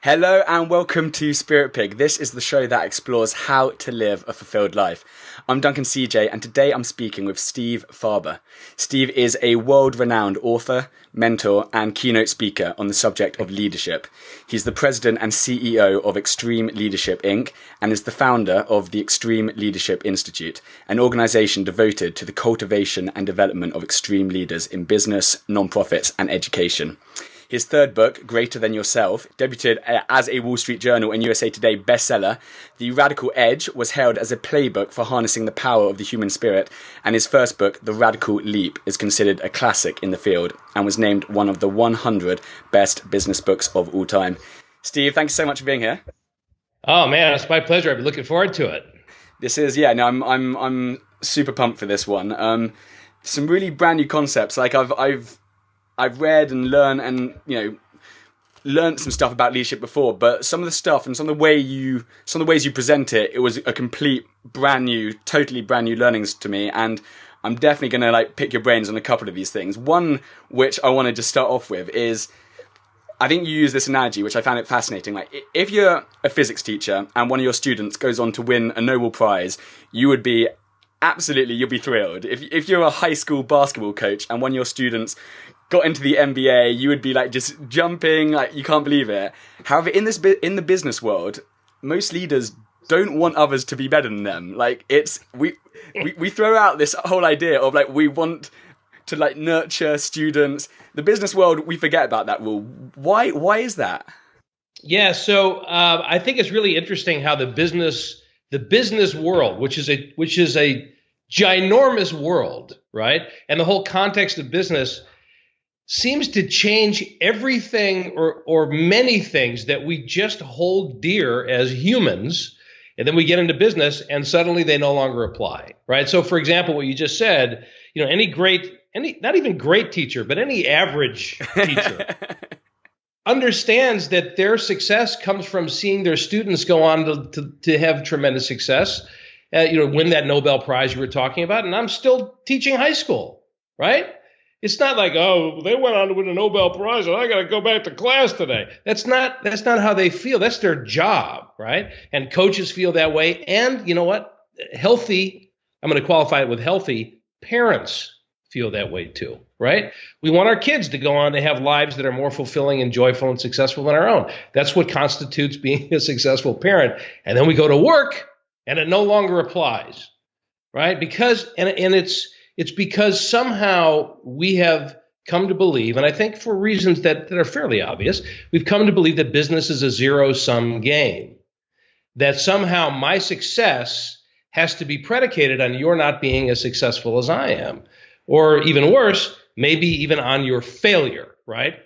Hello and welcome to Spirit Pig. This is the show that explores how to live a fulfilled life. I'm Duncan CJ and today I'm speaking with Steve Farber. Steve is a world-renowned author, mentor and keynote speaker on the subject of leadership. He's the president and CEO of Extreme Leadership Inc. and is the founder of the Extreme Leadership Institute, an organization devoted to the cultivation and development of extreme leaders in business, non-profits and education. His third book, Greater Than Yourself, debuted as a Wall Street Journal and USA Today bestseller. The Radical Edge was hailed as a playbook for harnessing the power of the human spirit, and his first book, The Radical Leap, is considered a classic in the field and was named one of the 100 best business books of all time. Steve, thanks so much for being here. Oh man, it's my pleasure. I've been looking forward to it. I'm super pumped for this one. Some really brand new concepts. Like I've read and learned and, learned some stuff about leadership before, but some of the stuff and some of the ways you present it, it was a complete totally brand new learnings to me. And I'm definitely going to pick your brains on a couple of these things. One, which I wanted to start off with is, I think you use this analogy, which I found it fascinating. Like if you're a physics teacher and one of your students goes on to win a Nobel Prize, you'll be thrilled. If you're a high school basketball coach and one of your students got into the NBA, you would be just jumping, you can't believe it. However, in the business world, most leaders don't want others to be better than them. We throw out this whole idea of we want to nurture students. The business world, we forget about that rule. Why is that? Yeah, so I think it's really interesting how the business world, which is a ginormous world, right? And the whole context of business seems to change everything or many things that we just hold dear as humans, and then we get into business and suddenly they no longer apply, right? So for example, what you just said, any not even great teacher, but any average teacher understands that their success comes from seeing their students go on to have tremendous success, win that Nobel Prize you were talking about, and I'm still teaching high school, right? It's not like, oh, they went on to win a Nobel Prize and I got to go back to class today. That's not how they feel. That's their job, right? And coaches feel that way. And you know what? I'm going to qualify it with healthy parents feel that way too, right? We want our kids to go on to have lives that are more fulfilling and joyful and successful than our own. That's what constitutes being a successful parent. And then we go to work and it no longer applies, right? Because it's because somehow we have come to believe, and I think for reasons that are fairly obvious, we've come to believe that business is a zero-sum game, that somehow my success has to be predicated on your not being as successful as I am, or even worse, maybe even on your failure, right?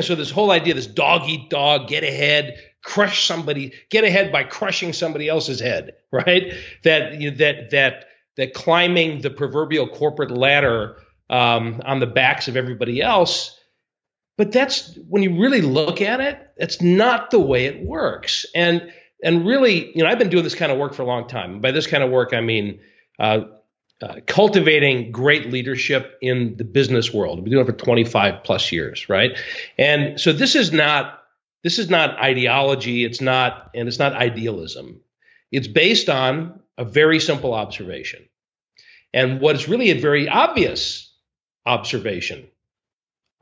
So this whole idea, this dog eat dog, get ahead, crush somebody, get ahead by crushing somebody else's head, right? That climbing the proverbial corporate ladder on the backs of everybody else. But that's, when you really look at it, it's not the way it works. And really, I've been doing this kind of work for a long time. By this kind of work, I mean cultivating great leadership in the business world. I've been doing it for 25 plus years, right? And so this is not ideology. It's not idealism. It's based on a very simple observation. And what is really a very obvious observation.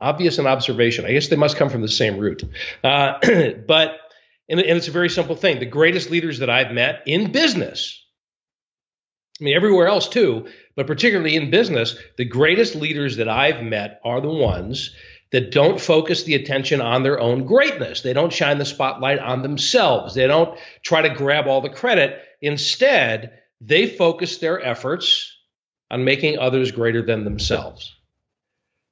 Obvious and observation. I guess they must come from the same root. But it's a very simple thing. The greatest leaders that I've met in business, I mean, everywhere else too, but particularly in business, the greatest leaders that I've met are the ones that don't focus the attention on their own greatness. They don't shine the spotlight on themselves. They don't try to grab all the credit. Instead, they focus their efforts on making others greater than themselves.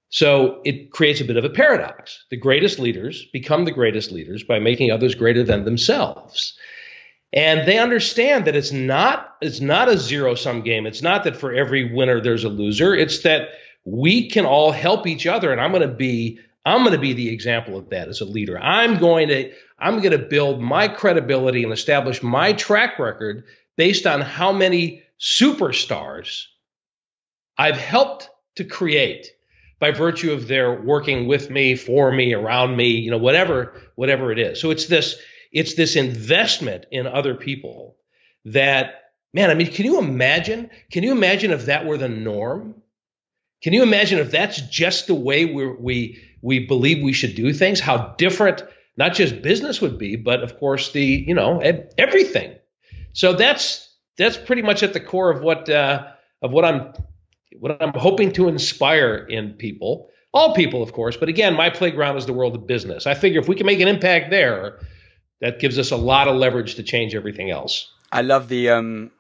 So it creates a bit of a paradox. The greatest leaders become the greatest leaders by making others greater than themselves. And they understand that it's not a zero-sum game. It's not that for every winner there's a loser. It's that we can all help each other, and I'm going to be the example of that as a leader. I'm going to build my credibility and establish my track record based on how many superstars I've helped to create by virtue of their working with me, for me, around me, whatever it is. So it's this investment in other people that, man, I mean, can you imagine if that were the norm? Can you imagine if that's just the way we believe we should do things? How different not just business would be, but of course everything. So that's pretty much at the core of what I'm hoping to inspire in people, all people, of course. But again, my playground is the world of business. I figure if we can make an impact there, that gives us a lot of leverage to change everything else. I love the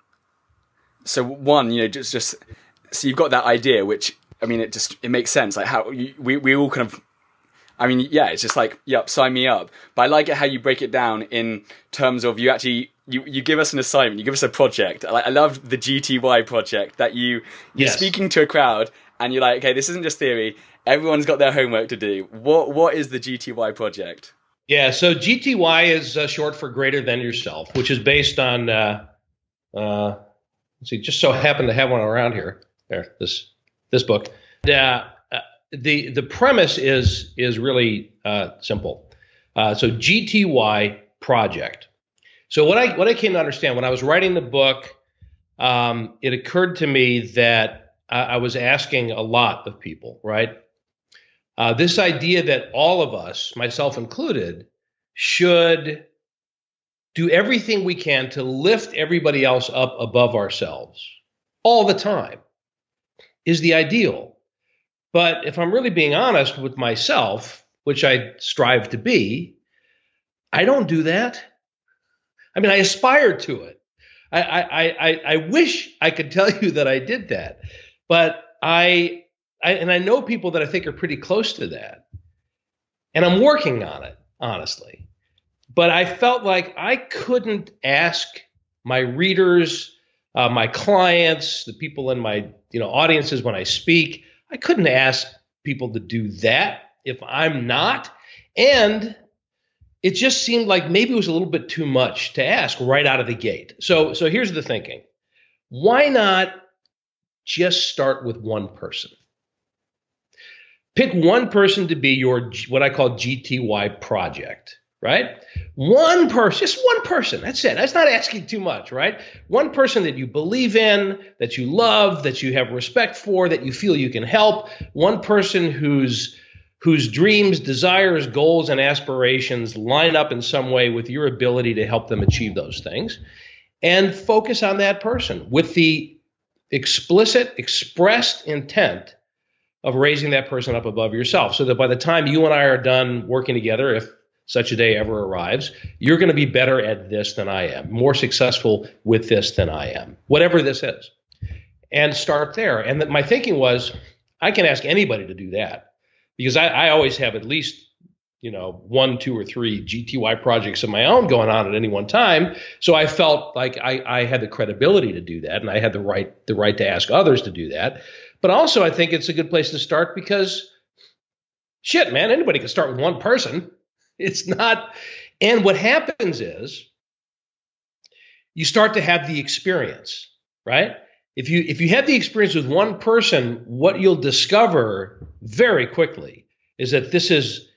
so one, just so you've got that idea, which I mean, it makes sense. Like how we all kind of, I mean, yeah, it's just like, yep, sign me up. But I like it how you break it down in terms of you give us an assignment, you give us a project. I love the GTY project that you're Yes. speaking to a crowd and you're like, okay, this isn't just theory. Everyone's got their homework to do. What is the GTY project? Yeah, so GTY is short for greater than yourself, which is based on, let's see, just so happen to have one around here. There, this book. The premise is really simple. So GTY project. So what I came to understand when I was writing the book, it occurred to me that I was asking a lot of people, right? This idea that all of us, myself included, should do everything we can to lift everybody else up above ourselves all the time is the ideal. But if I'm really being honest with myself, which I strive to be, I don't do that. I mean, I aspire to it. I wish I could tell you that I did that, but I know people that I think are pretty close to that, and I'm working on it, honestly. But I felt like I couldn't ask my readers, my clients, the people in my audiences when I speak, I couldn't ask people to do that if I'm not. And it just seemed like maybe it was a little bit too much to ask right out of the gate. So here's the thinking. Why not just start with one person? Pick one person to be your, what I call GTY project, right? One person, just one person. That's it. That's not asking too much, right? One person that you believe in, that you love, that you have respect for, that you feel you can help. One person whose dreams, desires, goals, and aspirations line up in some way with your ability to help them achieve those things. And focus on that person with the explicit, expressed intent of raising that person up above yourself, so that by the time you and I are done working together, if such a day ever arrives, you're going to be better at this than I am, more successful with this than I am, whatever this is. And start there. And my thinking was, I can ask anybody to do that, because I always have at least 1, 2, or 3 GTY projects of my own going on at any one time. So I felt like I had the credibility to do that, and I had the right to ask others to do that. But also, I think it's a good place to start because, shit, man, anybody can start with one person. It's not. And what happens is you start to have the experience, right? If you have the experience with one person, what you'll discover very quickly is that this is,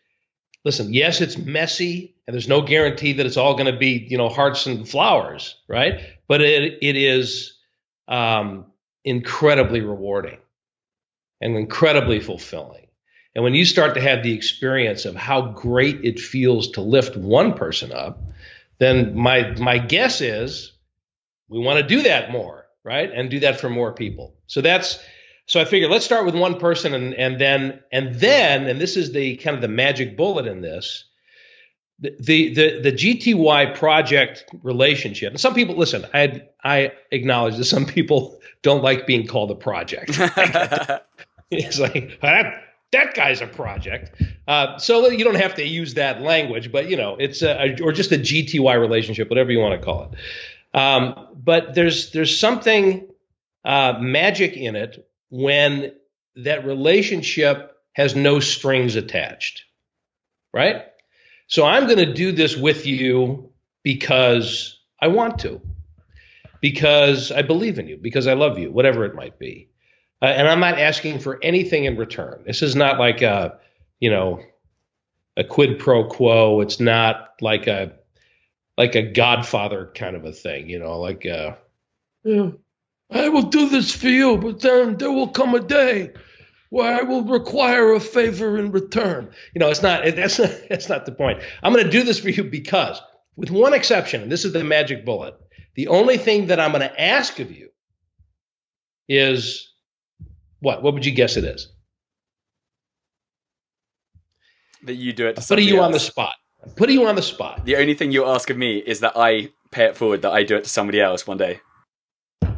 listen, yes, it's messy, and there's no guarantee that it's all going to be, hearts and flowers, right? But it is incredibly rewarding and incredibly fulfilling. And when you start to have the experience of how great it feels to lift one person up, then my guess is we want to do that more, right? And do that for more people. So I figured let's start with one person and then this is the kind of the magic bullet in this. The GTY project relationship. And some people, listen, I acknowledge that some people don't like being called a project. It's like that guy's a project. So you don't have to use that language, but it's or just a GTY relationship, whatever you want to call it. But there's something magic in it when that relationship has no strings attached, right? So I'm going to do this with you because I want to, because I believe in you, because I love you, whatever it might be. And I'm not asking for anything in return. This is not like a quid pro quo. It's not like a Godfather kind of a thing, yeah, I will do this for you, but then there will come a day where I will require a favor in return. It's not. That's not the point. I'm going to do this for you because, with one exception, and this is the magic bullet, the only thing that I'm going to ask of you is what? What would you guess it is? That you do it to I'm putting somebody you else. on the spot. I'm putting you on the spot. The only thing you ask of me is that I pay it forward, that I do it to somebody else one day.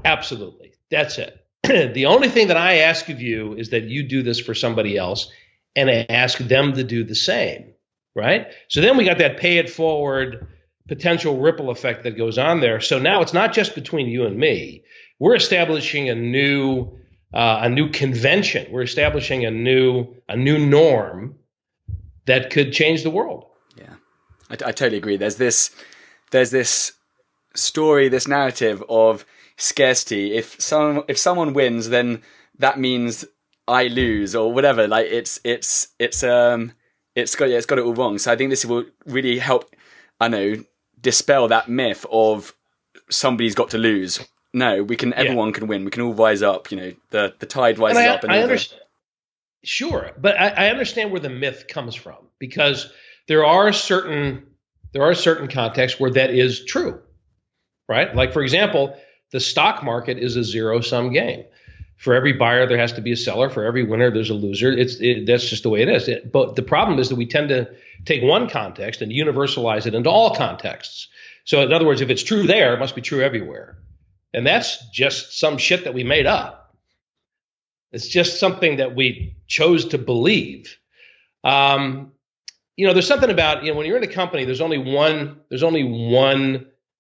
Absolutely. That's it. The only thing that I ask of you is that you do this for somebody else and ask them to do the same, right? So then we got that pay it forward potential ripple effect that goes on there. So now it's not just between you and me. We're establishing a new convention. We're establishing a new norm that could change the world. Yeah, I totally agree. There's this story, this narrative of scarcity. If someone wins, then that means I lose or whatever. Like it's got it all wrong. So I think this will really help, dispel that myth of somebody's got to lose. No, everyone can win. We can all rise up. The tide rises up. And I understand. Sure, but I understand where the myth comes from, because there are certain contexts where that is true, right? Like, for example, the stock market is a zero-sum game. For every buyer, there has to be a seller. For every winner, there's a loser. That's just the way it is. But the problem is that we tend to take one context and universalize it into all contexts. So, in other words, if it's true there, it must be true everywhere. And that's just some shit that we made up. It's just something that we chose to believe. There's something about, when you're in a company, there's only one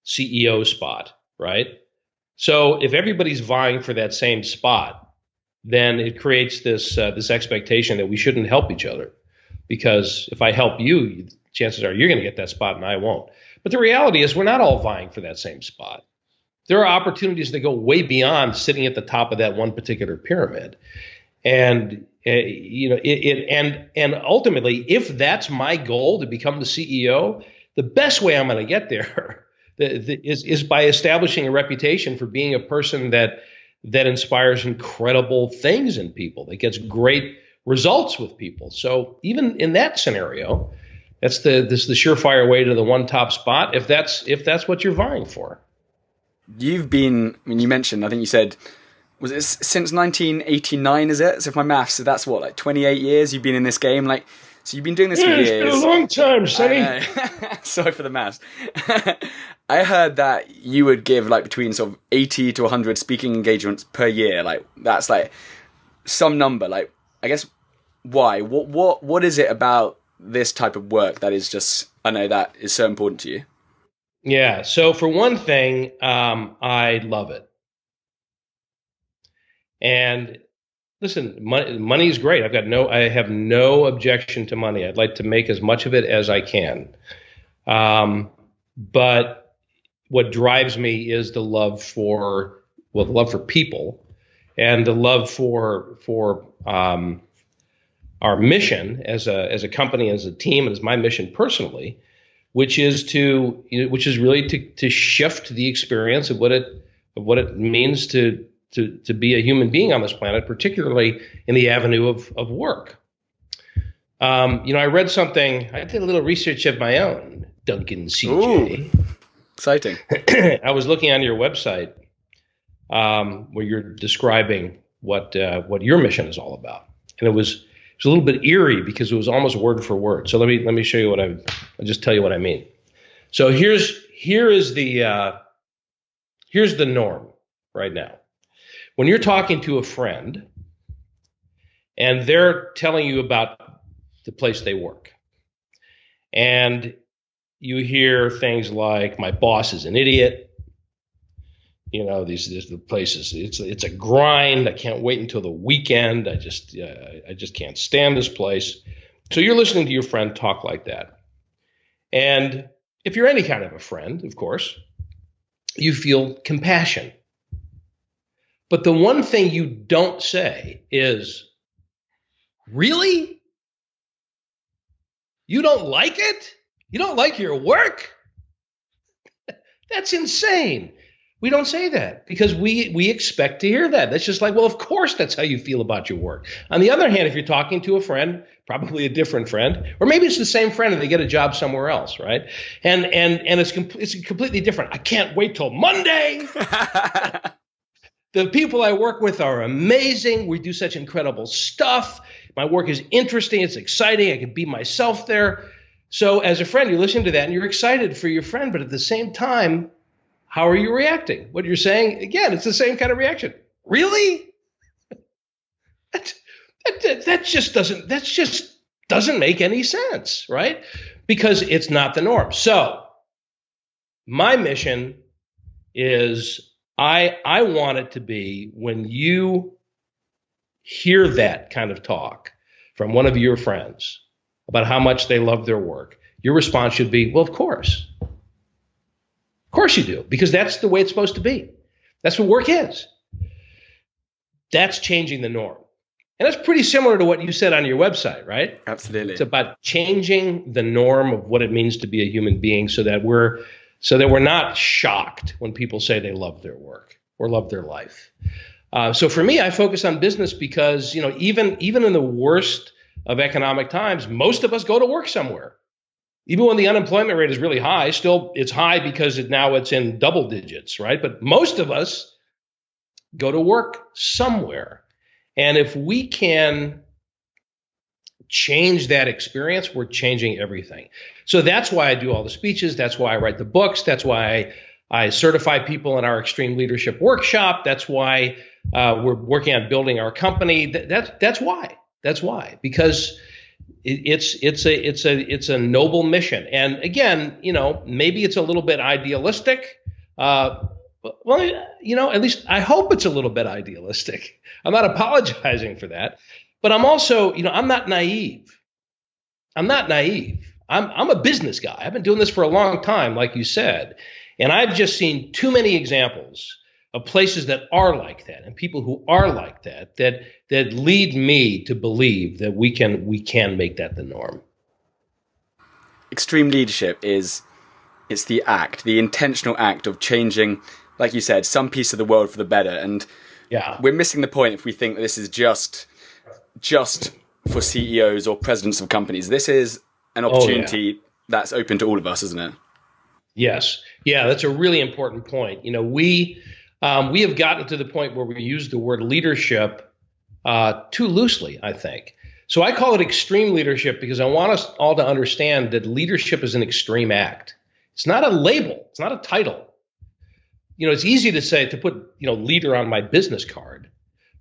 CEO spot, right? So if everybody's vying for that same spot, then it creates this expectation that we shouldn't help each other, because if I help you, chances are you're going to get that spot and I won't. But the reality is we're not all vying for that same spot. There are opportunities that go way beyond sitting at the top of that one particular pyramid. And and ultimately, if that's my goal, to become the CEO, the best way I'm going to get there is by establishing a reputation for being a person that inspires incredible things in people, that gets great results with people. So even in that scenario, that's the surefire way to the one top spot, if that's what you're vying for. You've been, you mentioned, I think you said, was it since 1989, is it? So if my maths, so that's what, like 28 years you've been in this game? So you've been doing this for years. It's been a long time, Sonny. Sorry for the maths. I heard that you would give between sort of 80 to 100 speaking engagements per year. That's some number. I guess, why? What is it about this type of work that is just, that is so important to you? Yeah. So for one thing, I love it. And listen, money is great. I have no objection to money. I'd like to make as much of it as I can. But what drives me is the love for people, and the love for our mission as a company, as a team, and as my mission personally, which is really to shift the experience of what it means to be a human being on this planet, particularly in the avenue of work. I read something. I did a little research of my own, Duncan CJ. Ooh, exciting. I was looking on your website where you're describing what your mission is all about, and it was a little bit eerie because it was almost word for word. So let me show you I'll just tell you what I mean. So here's the norm right now. When you're talking to a friend and they're telling you about the place they work, and you hear things like, my boss is an idiot. These the places. It's a grind. I can't wait until the weekend. I just can't stand this place. So you're listening to your friend talk like that, and if you're any kind of a friend, of course, you feel compassion. But the one thing you don't say is, really? You don't like it? You don't like your work? That's insane. We don't say that because we expect to hear that. That's just like, well, of course that's how you feel about your work. On the other hand, if you're talking to a friend, probably a different friend, or maybe it's the same friend and they get a job somewhere else, right? And it's completely different. I can't wait till Monday. The people I work with are amazing. We do such incredible stuff. My work is interesting. It's exciting. I can be myself there. So as a friend, you listen to that and you're excited for your friend, but at the same time, how are you reacting? What you're saying, again, it's the same kind of reaction. Really? That just doesn't make any sense, right? Because it's not the norm. So my mission is I want it to be when you hear that kind of talk from one of your friends about how much they love their work, your response should be, well, of course. Of course you do, because that's the way it's supposed to be. That's what work is. That's changing the norm. And that's pretty similar to what you said on your website, right? Absolutely. It's about changing the norm of what it means to be a human being so that we're not shocked when people say they love their work or love their life. So for me, I focus on business because, even in the worst of economic times, most of us go to work somewhere. Even when the unemployment rate is really high, still it's high because now it's in double digits, right? But most of us go to work somewhere. And if we can change that experience, we're changing everything. So that's why I do all the speeches. That's why I write the books. That's why I certify people in our Extreme Leadership Workshop. That's why we're working on building our company. That's why. That's why. Because it's a noble mission. And again, maybe it's a little bit idealistic. Well, at least I hope it's a little bit idealistic. I'm not apologizing for that. But I'm also, I'm not naive. I'm a business guy. I've been doing this for a long time, like you said. And I've just seen too many examples of places that are like that and people who are like that lead me to believe that we can make that the norm. Extreme leadership it's the intentional act of changing, like you said, some piece of the world for the better. And we're missing the point if we think that this is just for CEOs or presidents of companies. This is an opportunity that's open to all of us, isn't it? Yes. Yeah, that's a really important point. We have gotten to the point where we use the word leadership too loosely, I think. So I call it extreme leadership because I want us all to understand that leadership is an extreme act. It's not a label. It's not a title. It's easy to put, leader on my business card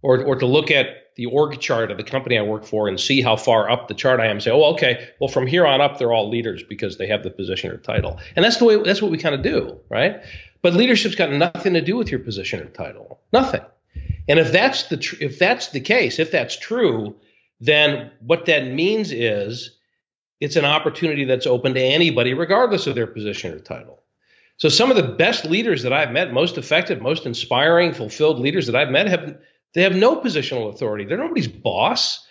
or to look at the org chart of the company I work for and see how far up the chart I am and say, oh, okay, well, from here on up, they're all leaders because they have the position or title. And that's what we kind of do, right? But leadership's got nothing to do with your position or title. Nothing. And if that's the case, if that's true, then what that means is it's an opportunity that's open to anybody, regardless of their position or title. So some of the best leaders that I've met, most effective, most inspiring, fulfilled leaders that I've met have no positional authority. They're nobody's boss.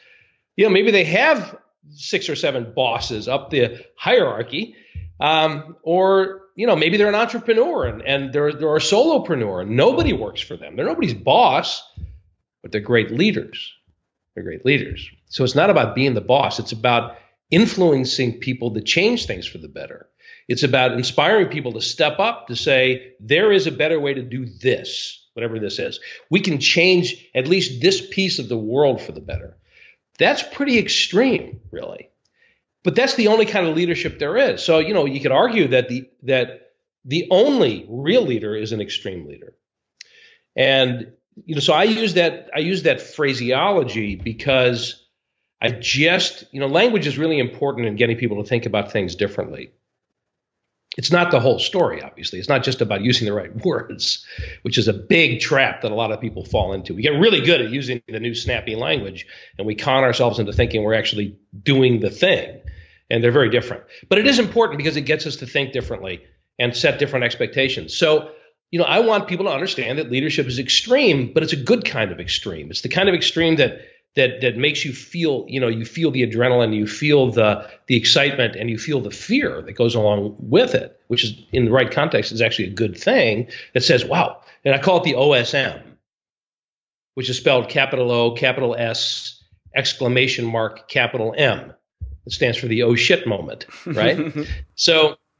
Maybe they have 6 or 7 bosses up the hierarchy, or maybe they're an entrepreneur and they're a solopreneur and nobody works for them. They're nobody's boss, but they're great leaders. They're great leaders. So it's not about being the boss. It's about influencing people to change things for the better. It's about inspiring people to step up, to say, there is a better way to do this, whatever this is. We can change at least this piece of the world for the better. That's pretty extreme, really. But that's the only kind of leadership there is. So, you could argue that the only real leader is an extreme leader. And, so I use that phraseology because language is really important in getting people to think about things differently. It's not the whole story, obviously. It's not just about using the right words, which is a big trap that a lot of people fall into. We get really good at using the new snappy language, and we con ourselves into thinking we're actually doing the thing. And they're very different. But it is important because it gets us to think differently and set different expectations. So, I want people to understand that leadership is extreme, but it's a good kind of extreme. It's the kind of extreme that makes you feel, you feel the adrenaline, you feel the excitement, and you feel the fear that goes along with it, which is, in the right context, is actually a good thing. That says, wow, and I call it the OSM, which is spelled capital O, capital S, exclamation mark, capital M. It stands for the oh shit moment, right?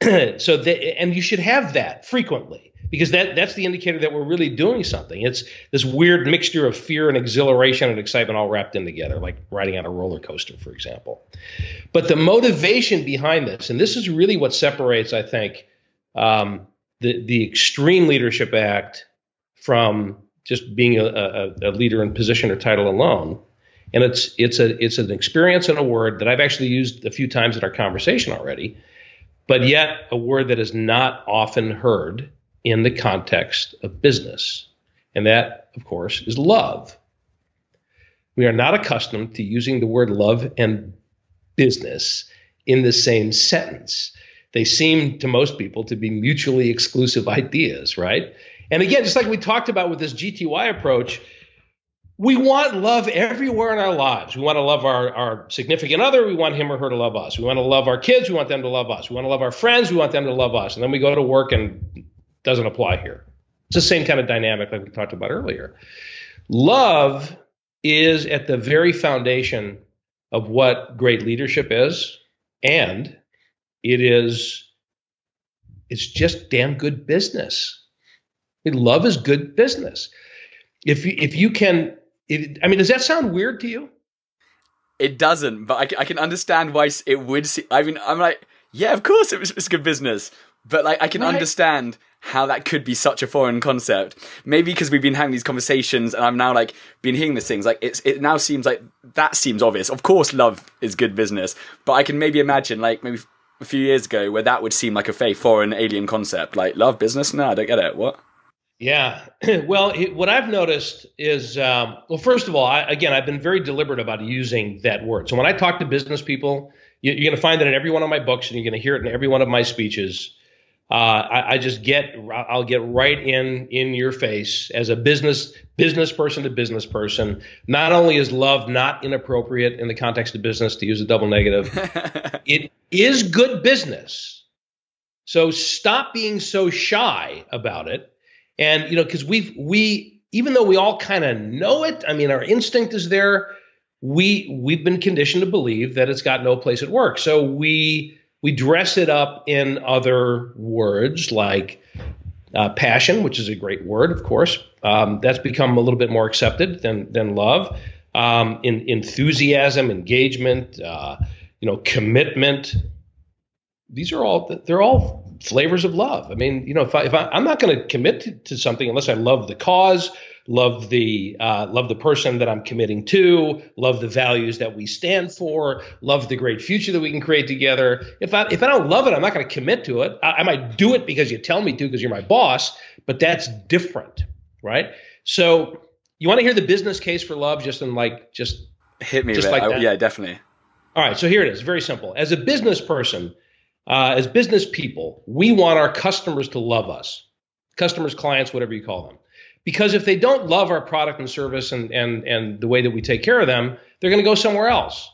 And you should have that frequently, because that's the indicator that we're really doing something. It's this weird mixture of fear and exhilaration and excitement all wrapped in together, like riding on a roller coaster, for example. But the motivation behind this, and this is really what separates, I think, the extreme leadership act from just being a leader in position or title alone. And it's an experience and a word that I've actually used a few times in our conversation already, but yet a word that is not often heard in the context of business. And that, of course, is love. We are not accustomed to using the word love and business in the same sentence. They seem to most people to be mutually exclusive ideas, right? And again, just like we talked about with this GTY approach, we want love everywhere in our lives. We want to love our significant other. We want him or her to love us. We want to love our kids. We want them to love us. We want to love our friends. We want them to love us. And then we go to work and it doesn't apply here. It's the same kind of dynamic like we talked about earlier. Love is at the very foundation of what great leadership is, and it's just damn good business. Love is good business. Does that sound weird to you? It doesn't, but I can understand why it would. I'm like, yeah, of course it's good business, but like I can understand how that could be such a foreign concept. Maybe because we've been having these conversations, and I've now like been hearing these things. Like it now seems like that seems obvious. Of course, love is good business, but I can maybe imagine like maybe a few years ago where that would seem like a very foreign alien concept. Like love business? No, I don't get it. What? Yeah. Well, what I've noticed is, first of all, I've been very deliberate about using that word. So when I talk to business people, you're going to find that in every one of my books, and you're going to hear it in every one of my speeches. I'll get right in your face as a business person to business person. Not only is love not inappropriate in the context of business, to use a double negative, it is good business. So stop being so shy about it. And, because we even though we all kind of know it, I mean, our instinct is there, we've been conditioned to believe that it's got no place at work. So we dress it up in other words like passion, which is a great word, of course. That's become a little bit more accepted than love. Enthusiasm, engagement, commitment. They're all flavors of love. I mean, I'm not going to commit to something unless I love the cause, love the person that I'm committing to, love the values that we stand for, love the great future that we can create together. If I don't love it, I'm not going to commit to it. I might do it because you tell me to, because you're my boss, but that's different, right? So you want to hear the business case for love? Just hit me just like that? Yeah, definitely. All right, so here it is. Very simple. As a business person, as business people, we want our customers to love us. Customers, clients, whatever you call them. Because if they don't love our product and service and the way that we take care of them, they're going to go somewhere else.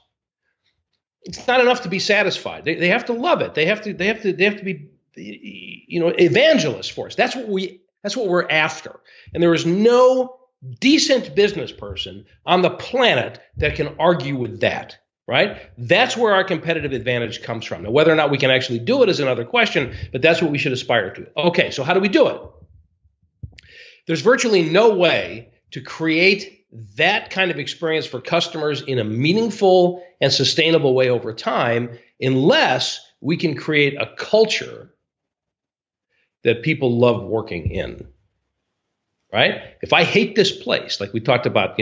It's not enough to be satisfied. They have to love it. They have to be, evangelists for us. That's what we're after. And there is no decent business person on the planet that can argue with that. Right? That's where our competitive advantage comes from. Now, whether or not we can actually do it is another question, but that's what we should aspire to. Okay, so how do we do it? There's virtually no way to create that kind of experience for customers in a meaningful and sustainable way over time unless we can create a culture that people love working in. Right? If I hate this place, like we talked about,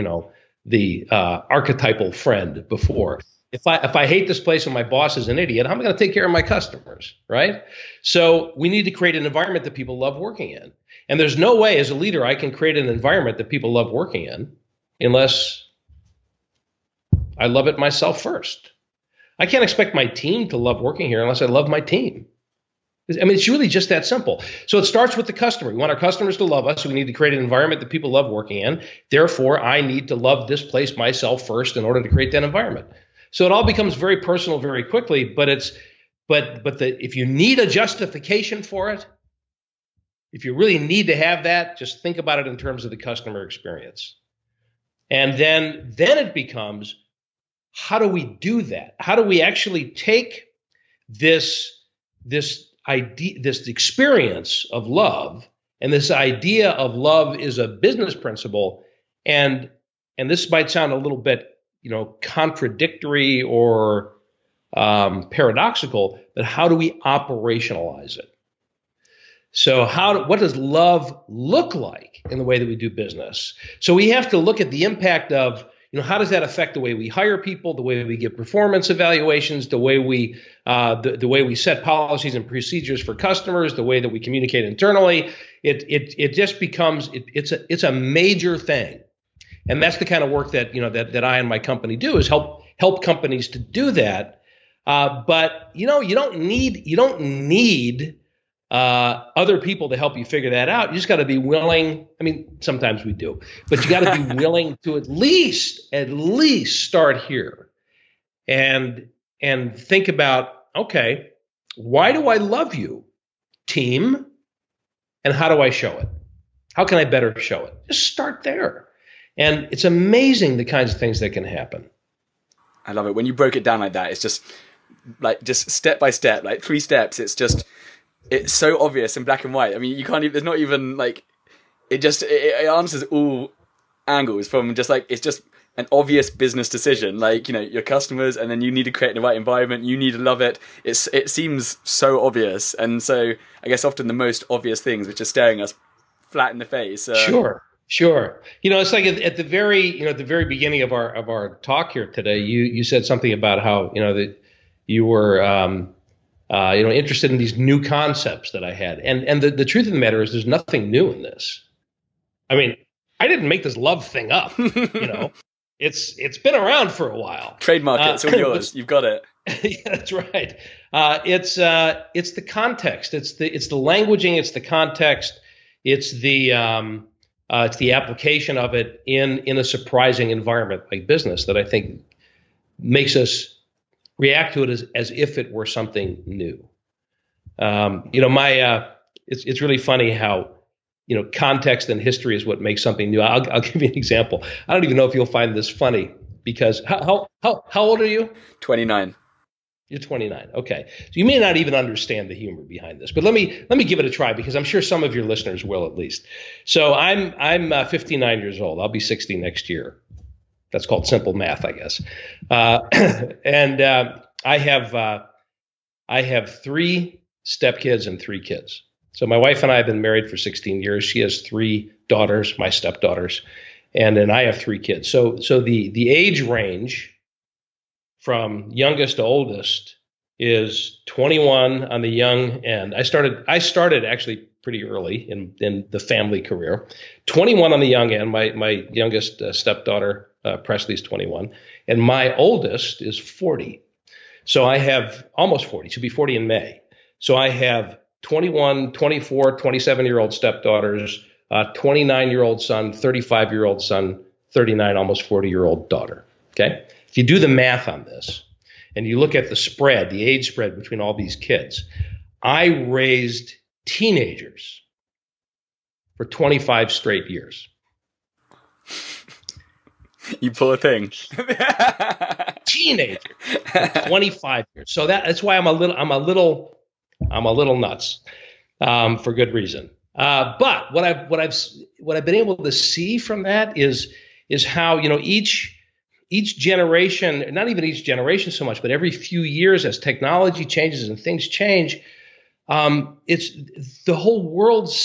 the archetypal friend before. If I hate this place and my boss is an idiot, how am I going to take care of my customers, right? So we need to create an environment that people love working in. And there's no way as a leader I can create an environment that people love working in unless I love it myself first. I can't expect my team to love working here unless I love my team. I mean, it's really just that simple. So it starts with the customer. We want our customers to love us. So we need to create an environment that people love working in. Therefore, I need to love this place myself first in order to create that environment. So it all becomes very personal very quickly. But if you need a justification for it, if you really need to have that, just think about it in terms of the customer experience. And then it becomes, how do we do that? How do we actually take this idea, this experience of love, and this idea of love is a business principle, and this might sound a little bit, contradictory or paradoxical, but how do we operationalize it? So what does love look like in the way that we do business? So we have to look at the impact of, how does that affect the way we hire people, the way we give performance evaluations, the way we set policies and procedures for customers, the way that we communicate internally. It just becomes it's a major thing, and that's the kind of work that that I and my company do, is help companies to do that. But you don't need other people to help you figure that out. You just got to be willing. I mean, sometimes we do, but you got to be willing to at least start here and think about, okay, why do I love you, team? And how do I show it? How can I better show it? Just start there. And it's amazing the kinds of things that can happen. I love it. When you broke it down like that, it's just step by step, like 3 steps. It's so obvious in black and white. I mean, you can't even, there's not even it answers all angles from it's just an obvious business decision. Your customers, and then you need to create the right environment. You need to love it. It seems so obvious. And so I guess often the most obvious things, which are staring us flat in the face. Sure. It's like at the very beginning of our talk here today, you said something about how, that you were, interested in these new concepts that I had. And the truth of the matter is there's nothing new in this. I mean, I didn't make this love thing up, It's been around for a while. Trademark it, it's all yours. You've got it. Yeah, that's right. It's the context. It's the languaging, it's the context, it's the application of it in a surprising environment like business that I think makes us react to it as if it were something new. It's really funny how, context and history is what makes something new. I'll give you an example. I don't even know if you'll find this funny, because how old are you? 29. You're 29. Okay. So you may not even understand the humor behind this, but let me give it a try, because I'm sure some of your listeners will at least. So I'm 59 years old. I'll be 60 next year. That's called simple math, I guess. And I have 3 stepkids and 3 kids. So my wife and I have been married for 16 years. She has 3 daughters, my stepdaughters, and then I have 3 kids. So the age range from youngest to oldest is 21 on the young end. I started actually pretty early in the family career. 21 on the young end. My youngest stepdaughter, Presley's 21, and my oldest is 40. So I have almost 40. She'll be 40 in May. So I have 21, 24, 27-year-old stepdaughters, 29-year-old son, 35-year-old son, 39, almost 40-year-old daughter. Okay? If you do the math on this and you look at the age spread between all these kids, I raised teenagers for 25 straight years. You poor thing. Teenager for 25 years. So that's why I'm a little nuts, for good reason. But what I've been able to see from that is how, each generation, not even each generation so much, but every few years as technology changes and things change, it's the whole world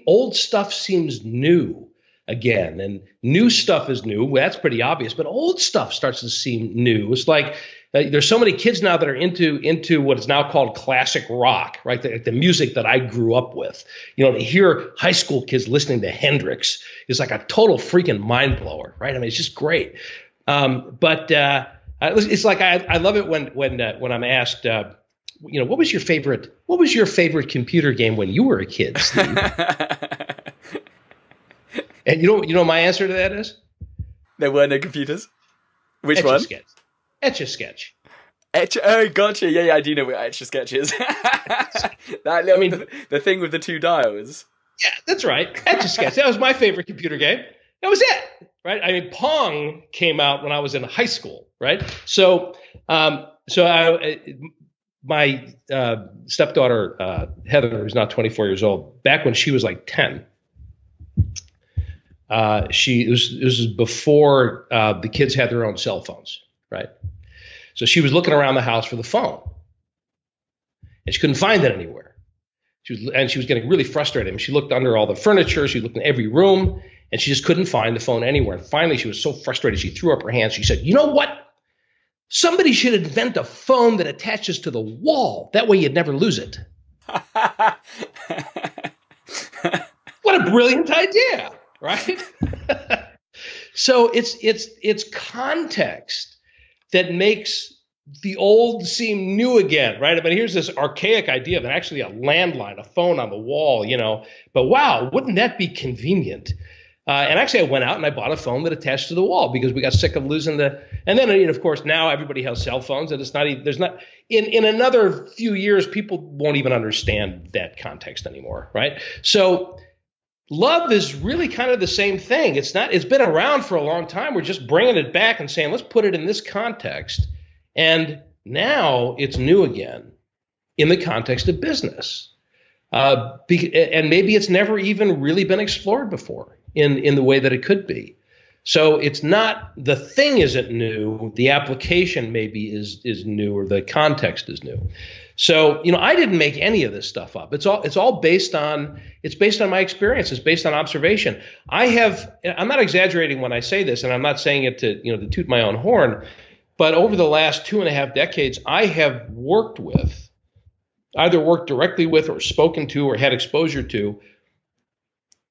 old stuff seems new again, and new stuff is new. Well, that's pretty obvious, but old stuff starts to seem new. It's like there's so many kids now that are into what is now called classic rock, right? The music that I grew up with. To hear high school kids listening to Hendrix is like a total freaking mind blower, right? I mean, it's just great. But it's like I love it when I'm asked, what was your favorite computer game when you were a kid, Steve? And you know my answer to that is? There were no computers. Which one? Etch-a-Sketch. Etch-a-Sketch. Oh, gotcha. Yeah, I do know what Etch-a-Sketch is. The thing with the two dials. Yeah, that's right. Etch-a-Sketch. That was my favorite computer game. That was it, right? I mean, Pong came out when I was in high school, right? So, my stepdaughter Heather, who's now 24 years old, back when she was like 10, this was before the kids had their own cell phones, right? So she was looking around the house for the phone, and she couldn't find it anywhere. She was getting really frustrated. I mean, she looked under all the furniture, she looked in every room, and she just couldn't find the phone anywhere. And finally, she was so frustrated, she threw up her hands. She said, "You know what? Somebody should invent a phone that attaches to the wall. That way, you'd never lose it." What a brilliant idea, right? So it's context that makes the old seem new again, right? I mean, here's this archaic idea of actually a landline, a phone on the wall, But wow, wouldn't that be convenient? And actually, I went out and I bought a phone that attached to the wall because we got sick of losing And then, of course, now everybody has cell phones, and in another few years, people won't even understand that context anymore, right? So love is really kind of the same thing. It's been around for a long time. We're just bringing it back and saying, let's put it in this context. And now it's new again in the context of business. And maybe it's never even really been explored before in the way that it could be. So it's not, the thing isn't new, the application maybe is new, or the context is new. So, I didn't make any of this stuff up. It's all based on my experience. It's based on observation. I'm not exaggerating when I say this, and I'm not saying it to toot my own horn, but over the last 2.5 decades, I have either worked directly with or spoken to or had exposure to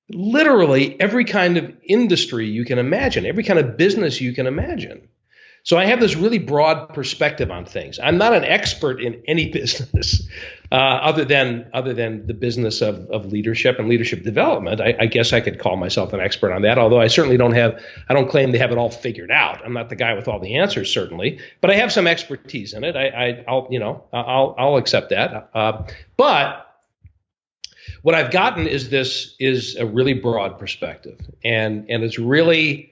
literally every kind of industry you can imagine, every kind of business you can imagine. So I have this really broad perspective on things. I'm not an expert in any business other than the business of leadership and leadership development. I guess I could call myself an expert on that, although I certainly don't claim to have it all figured out. I'm not the guy with all the answers, certainly, but I have some expertise in it. I'll accept that. But what I've gotten is a really broad perspective, and it's really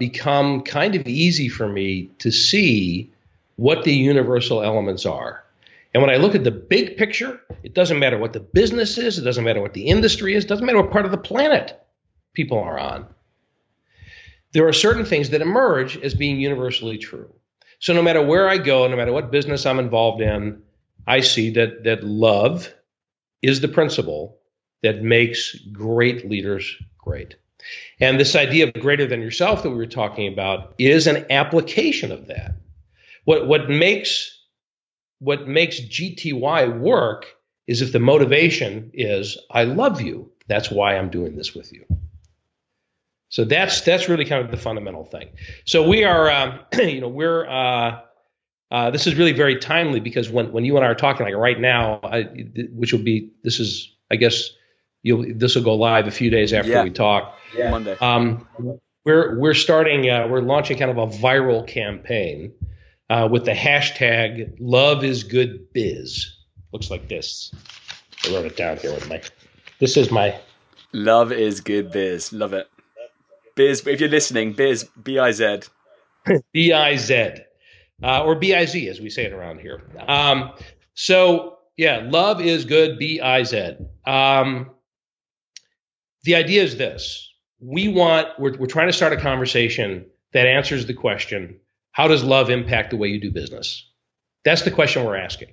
become kind of easy for me to see what the universal elements are. And when I look at the big picture, it doesn't matter what the business is, it doesn't matter what the industry is, it doesn't matter what part of the planet people are on. There are certain things that emerge as being universally true. So no matter where I go, no matter what business I'm involved in, I see that love is the principle that makes great leaders great. And this idea of greater than yourself that we were talking about is an application of that. What makes GTY work is if the motivation is, I love you. That's why I'm doing this with you. So that's really kind of the fundamental thing. So we are, this is really very timely because when you and I are talking, like right now, this will go live a few days after we talk. Yeah. Monday. We're launching kind of a viral campaign with the hashtag #LoveIsGoodBiz. Looks like this. I wrote it down here this is my Love is good biz. Love it. Biz, if you're listening, biz, B-I-Z. B-I-Z. Or B-I-Z as we say it around here. Love is good, B-I-Z. The idea is this. We're trying to start a conversation that answers the question, how does love impact the way you do business? That's the question we're asking.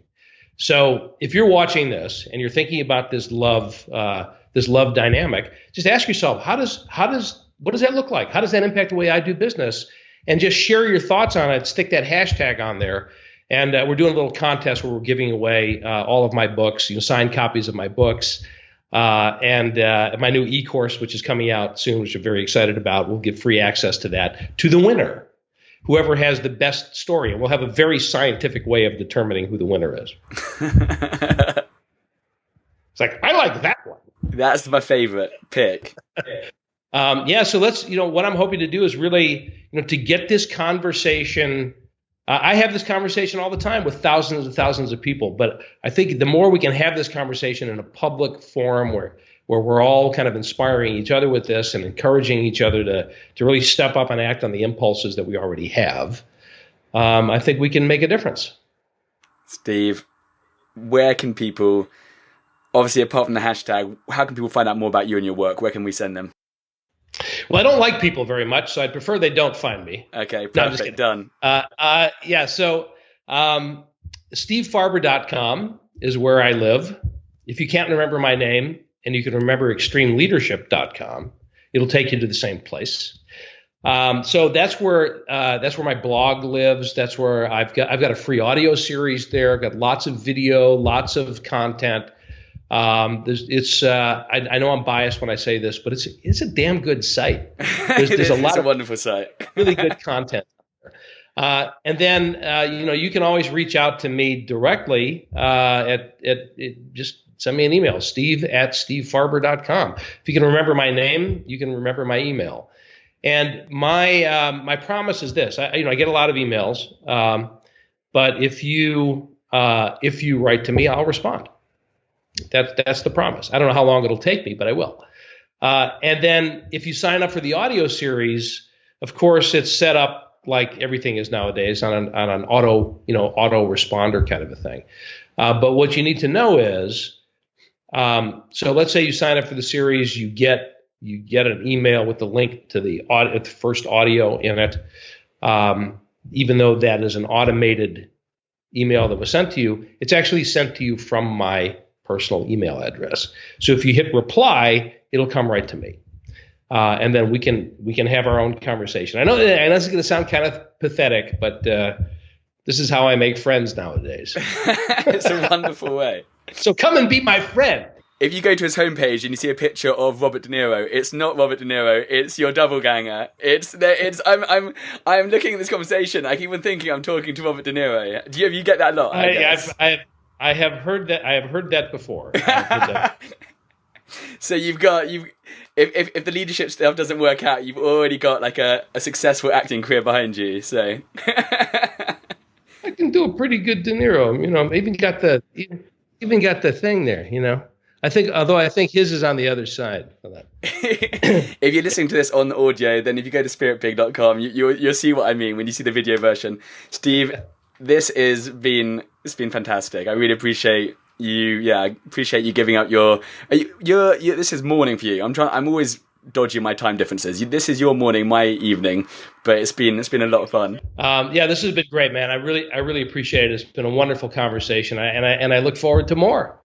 So if you're watching this and you're thinking about this love dynamic, just ask yourself, what does that look like? How does that impact the way I do business? And just share your thoughts on it. Stick that hashtag on there. And we're doing a little contest where we're giving away all of my books, signed copies of my books. And my new e-course, which is coming out soon, which I'm very excited about. We'll give free access to that to the winner, whoever has the best story. And we'll have a very scientific way of determining who the winner is. It's like, I like that one. That's my favorite pick. So let's, what I'm hoping to do is really, to get this conversation. I have this conversation all the time with thousands and thousands of people, but I think the more we can have this conversation in a public forum where we're all kind of inspiring each other with this and encouraging each other to really step up and act on the impulses that we already have, I think we can make a difference. Steve, where can people, obviously apart from the hashtag, how can people find out more about you and your work? Where can we send them? Well, I don't like people very much, so I'd prefer they don't find me. Okay, perfect, done. So stevefarber.com is where I live. If you can't remember my name and you can remember extremeleadership.com, it'll take you to the same place. So that's where my blog lives. That's where I've got a free audio series there. I've got lots of video, lots of content. I know I'm biased when I say this, but it's a damn good site. There's a wonderful site. Really good content. And then you can always reach out to me directly just send me an email, steve@stevefarber.com. If you can remember my name, you can remember my email. And my promise is this: I get a lot of emails, but if you write to me, I'll respond. That's the promise. I don't know how long it'll take me, but I will. And then if you sign up for the audio series, of course, it's set up like everything is nowadays on an auto responder kind of a thing. But what you need to know is, so let's say you sign up for the series, you get an email with the link to the first audio in it. Even though that is an automated email that was sent to you, it's actually sent to you from my personal email address. So if you hit reply, it'll come right to me. And then we can have our own conversation. I know this is going to sound kind of pathetic, but this is how I make friends nowadays. It's a wonderful way. So come and be my friend. If you go to his homepage and you see a picture of Robert De Niro, it's not Robert De Niro, it's your doppelganger. I'm looking at this conversation, I keep on thinking I'm talking to Robert De Niro. Do you get that a lot? I have heard that. I have heard that before. So if the leadership stuff doesn't work out, you've already got like a successful acting career behind you. So I can do a pretty good De Niro. Even got the thing there. I think his is on the other side of that. If you're listening to this on audio, then if you go to spiritpig.com, you'll see what I mean when you see the video version. Steve, it's been fantastic. I really appreciate you. Yeah, I appreciate you giving up your this is morning for you. I'm always dodging my time differences. This is your morning, my evening, but it's been a lot of fun. This has been great, man. I really appreciate it. It's been a wonderful conversation, and I look forward to more.